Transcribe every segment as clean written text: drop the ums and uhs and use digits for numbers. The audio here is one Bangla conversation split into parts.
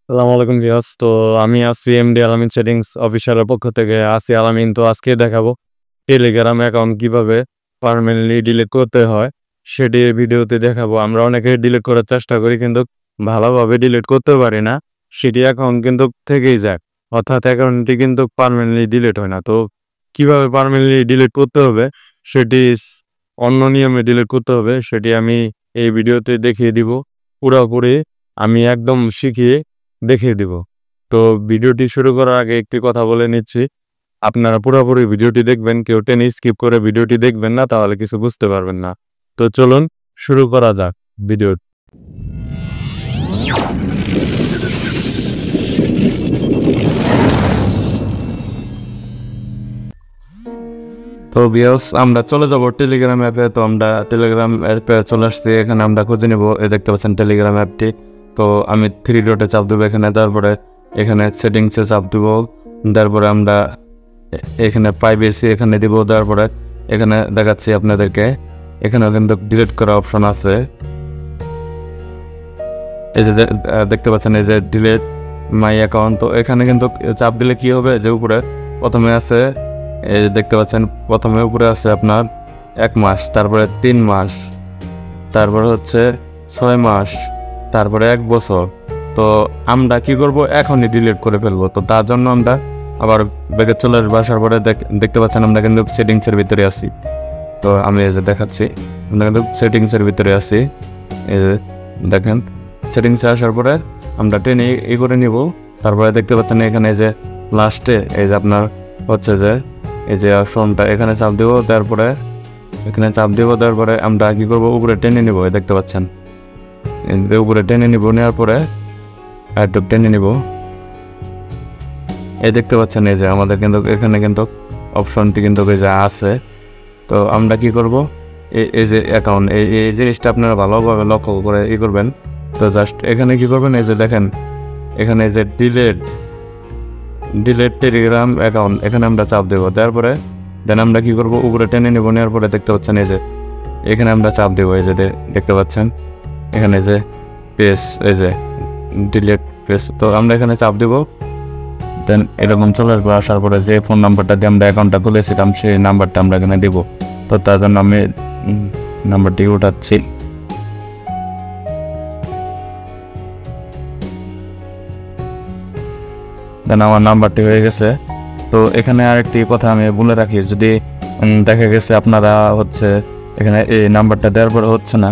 আসসালামু আলাইকুম ভিউয়ার্স। তো আমি আছি এমডি আলামিন সেটিংস অফিসিয়ালের পক্ষ থেকে আছি আলামিন। তো আজকে দেখাবো টেলিগ্রাম অ্যাকাউন্ট কিভাবে পার্মানেন্টলি ডিলিট করতে হয় সেটি এই ভিডিওতে দেখাবো। আমরা অনেকে ডিলিট করার চেষ্টা করি কিন্তু ভালোভাবে ডিলিট করতে পারি না। সেটি অ্যাকাউন্ট কিন্তু থেকেই যায়। অর্থাৎ অ্যাকাউন্টটি কিন্তু পার্মানেন্টলি ডিলিট হয় না। তো কিভাবে পার্মানেন্টলি ডিলিট করতে হবে সেটি অন্য নিয়মে ডিলিট করতে হবে সেটি আমি এই ভিডিওতে দেখিয়ে দিব। পুরোপুরি আমি একদম শিখিয়ে দেখিয়ে দিব। তো ভিডিওটি শুরু করার আগে একটি কথা বলে নিচ্ছি। আপনারা পুরোপুরি ভিডিওটি দেখবেন। কেউ টেনে স্কিপ করে ভিডিওটি দেখবেন না, তাহলে কিছু বুঝতে পারবেন না। তো চলুন শুরু করা যাক ভিডিও। তো ভিউয়ার্স আমরা চলে যাব টেলিগ্রাম অ্যাপে। তো আমরা টেলিগ্রাম অ্যাপে চলে আসছি। এখানে আমরা খুঁজে নেব, দেখতে পাচ্ছেন টেলিগ্রাম অ্যাপটি। তো আমি 3 ডটে চাপ দেবো এখানে, তারপরে এখানে সেটিংসে চাপ দেবো, তারপরে আমরা এখানে প্রাইভেসি এখানে দিব, তারপরে এখানে দেখাচ্ছি আপনাদেরকে এখানেও কিন্তু ডিলিট করা অপশন আছে। এই যে দেখতে পাচ্ছেন এই যে ডিলিট মাই অ্যাকাউন্ট। তো এখানে কিন্তু চাপ দিলে কি হবে, যে উপরে প্রথমে আছে এই যে দেখতে পাচ্ছেন, প্রথমে উপরে আছে আপনার 1 মাস, তারপরে 3 মাস, তারপরে হচ্ছে 6 মাস, তারপরে 1 বছর। তো আমরা কি করব, এখনই ডিলিট করে ফেলবো। তো তার জন্য আমরা আবার ব্যাকে চলে আসবো। আসার পরে দেখতে পাচ্ছেন আমরা কিন্তু সেটিংসের ভিতরে আছি। তো আমি এই যে দেখাচ্ছি, আমরা কিন্তু সেটিংসের ভিতরে আছি। এই যে দেখেন, সেটিংসে আসার পরে আমরা টেনে করে নিব। তারপরে দেখতে পাচ্ছেন এখানে যে লাস্টে এই যে আপনার হচ্ছে যে এই যে অপশনটা এখানে চাপ দেবো, তারপরে এখানে চাপ দেবো, তারপরে আমরা কি করবো, উপরে টেনে নিব। দেখতে পাচ্ছেন উপরে টেনে নিব, নেওয়ার পরে একটু টেনে নিব। এই দেখতে পাচ্ছেন এই যে আমাদের কিন্তু এখানে কিন্তু অপশনটি কিন্তু এই যে আছে। তো আমরা কি করব, এই যে অ্যাকাউন্ট এই জিনিসটা আপনারা ভালোভাবে লক্ষ্য করে করবেন। তো জাস্ট এখানে কি করবেন, এই যে দেখেন এখানে যে ডিলিট টেলিগ্রাম অ্যাকাউন্ট, এখানে আমরা চাপ দেবো। তারপরে দেন আমরা কি করব, উপরে টেনে নেব, নেওয়ার পরে দেখতে পাচ্ছেন এই যে এখানে আমরা চাপ দেবো। এই যে দেখতে পাচ্ছেন এখানে যে পেজ, এই যে ডিলিট পেজ। তো আমরা এখানে চাপ দেবো, দেন এরকম চলে আসবো। আসার পরে যে ফোন নাম্বারটা দিয়ে আমরা অ্যাকাউন্টটা খুলেছিলাম সেই নাম্বারটা আমরা এখানে দেবো। তো তার জন্য আমি নাম্বারটি উঠাচ্ছি। দেন আমার নাম্বারটি হয়ে গেছে। তো এখানে আরেকটি কথা আমি বলে রাখি, যদি দেখা গেছে আপনারা হচ্ছে এখানে এই নাম্বারটা দেওয়ার পরে হচ্ছে না,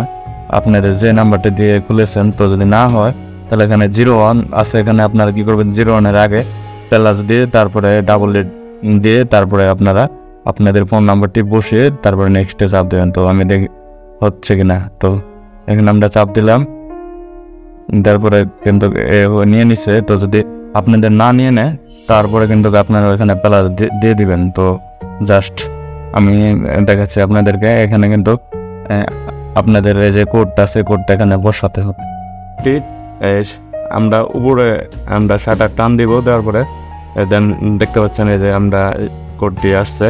আপনাদের যে নাম্বারটা দিয়ে খুলেছেন, তো যদি না হয় তাহলে এখানে 01 আছে, এখানে আপনারা কি করবেন, 01-এর আগে প্লাস দিয়ে তারপরে ডাবল দিয়ে তারপরে আপনারা আপনাদের ফোন নাম্বারটি বসিয়ে তারপরে নেক্সটে চাপ দেবেন। তো আমি দেখি হচ্ছে কিনা। তো এখানে আমরা চাপ দিলাম, তারপরে কিন্তু নিয়ে নিছে। তো যদি আপনাদের না নিয়ে নেয় তারপরে কিন্তু আপনারা ওইখানে প্লাস দিয়ে দিবেন। তো জাস্ট আমি দেখাচ্ছি আপনাদেরকে, এখানে কিন্তু আপনাদের এই যে কোডটা আছে, কোডটা এখানে বসাতে হবে। আমরা উপরে আমরা শাটার টান দিব, তারপরে দেন দেখতে পাচ্ছেন এই যে আমরা কোডটি আসছে।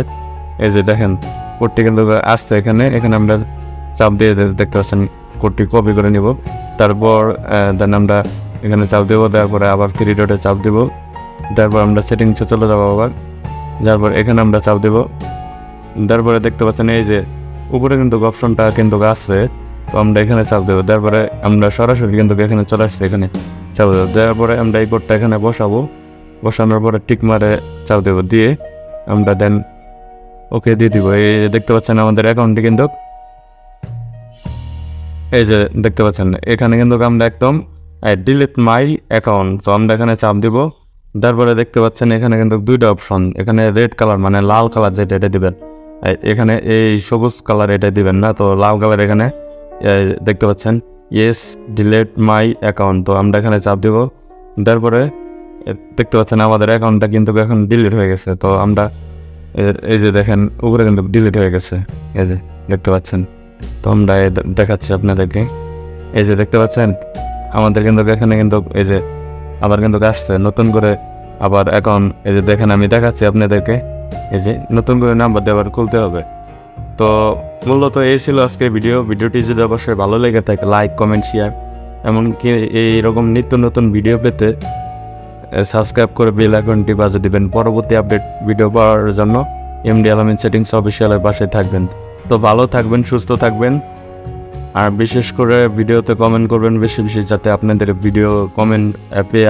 এই যে দেখেন কোডটি কিন্তু আসছে এখানে আমরা চাপ দিয়ে দেখতে পাচ্ছেন কোডটি কপি করে নিব। তারপর দেন আমরা এখানে চাপ দেবো, তারপরে আবার 3 ডটে চাপ দেবো, তারপর আমরা সেটিংসে চলে যাবো আবার, তারপর এখানে আমরা চাপ দেবো। তারপরে দেখতে পাচ্ছেন এই যে উপরে কিন্তু অপশনটা কিন্তু আছে। তো আমরা এখানে চাপ দেবো, তারপরে আমরা সরাসরি কিন্তু এখানে চলে আসছে, এখানে চাপ দেবো। তারপরে আমরা এই কোডটা এখানে বসাবো, বসানোর পরে টিক মারে চাপ দেবো, দিয়ে আমরা দেন ওকে দিয়ে দিব। এই দেখতে পাচ্ছেন আমাদের অ্যাকাউন্টটি কিন্তু এই যে দেখতে পাচ্ছেন এখানে কিন্তু আমরা একদম ডিলিট মাই অ্যাকাউন্ট। তো আমরা এখানে চাপ দিব, তারপরে দেখতে পাচ্ছেন এখানে কিন্তু 2টা অপশন, এখানে রেড কালার মানে লাল কালার যেটা এটা দিবেন, এখানে এই সবুজ কালার এটা দিবেন না। তো লাল কালার এখানে দেখতে পাচ্ছেন ইয়েস ডিলিট মাই অ্যাকাউন্ট। তো আমরা এখানে চাপ দিব, তারপরে দেখতে পাচ্ছেন আমাদের অ্যাকাউন্টটা কিন্তু এখন ডিলিট হয়ে গেছে। তো আমরা এই যে দেখেন উপরে কিন্তু ডিলিট হয়ে গেছে, এই যে দেখতে পাচ্ছেন। তো আমরা দেখাচ্ছি আপনাদেরকে, এই যে দেখতে পাচ্ছেন আমাদের কিন্তু এখানে কিন্তু এই যে আবার কিন্তু আসছে নতুন করে আবার অ্যাকাউন্ট। এই যে দেখেন আমি দেখাচ্ছি আপনাদেরকে, এই যে নতুন করে নাম্বার দিয়ে আবার খুলতে হবে। তো মূলত এই ছিল আজকের ভিডিওটি যদি অবশ্যই ভালো লেগে থাকে লাইক কমেন্ট শেয়ার, এমনকি এইরকম নিত্য নতুন ভিডিও পেতে সাবস্ক্রাইব করে বেল আইকনটি বাজিয়ে দিবেন পরবর্তী আপডেট ভিডিও পাওয়ার জন্য। এমডি আলামিন সেটিংস অফিসিয়ালের পাশে থাকবেন। তো ভালো থাকবেন, সুস্থ থাকবেন, আর বিশেষ করে ভিডিওতে কমেন্ট করবেন বেশি বেশি, যাতে আপনাদের ভিডিও কমেন্ট অ্যাপে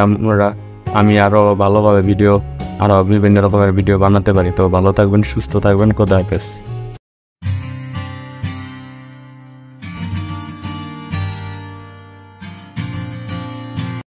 আমি আরও ভালোভাবে ভিডিও, আরও বিভিন্ন রকমের ভিডিও বানাতে পারি। তো ভালো থাকবেন, সুস্থ থাকবেন, খোদা হাফেজ।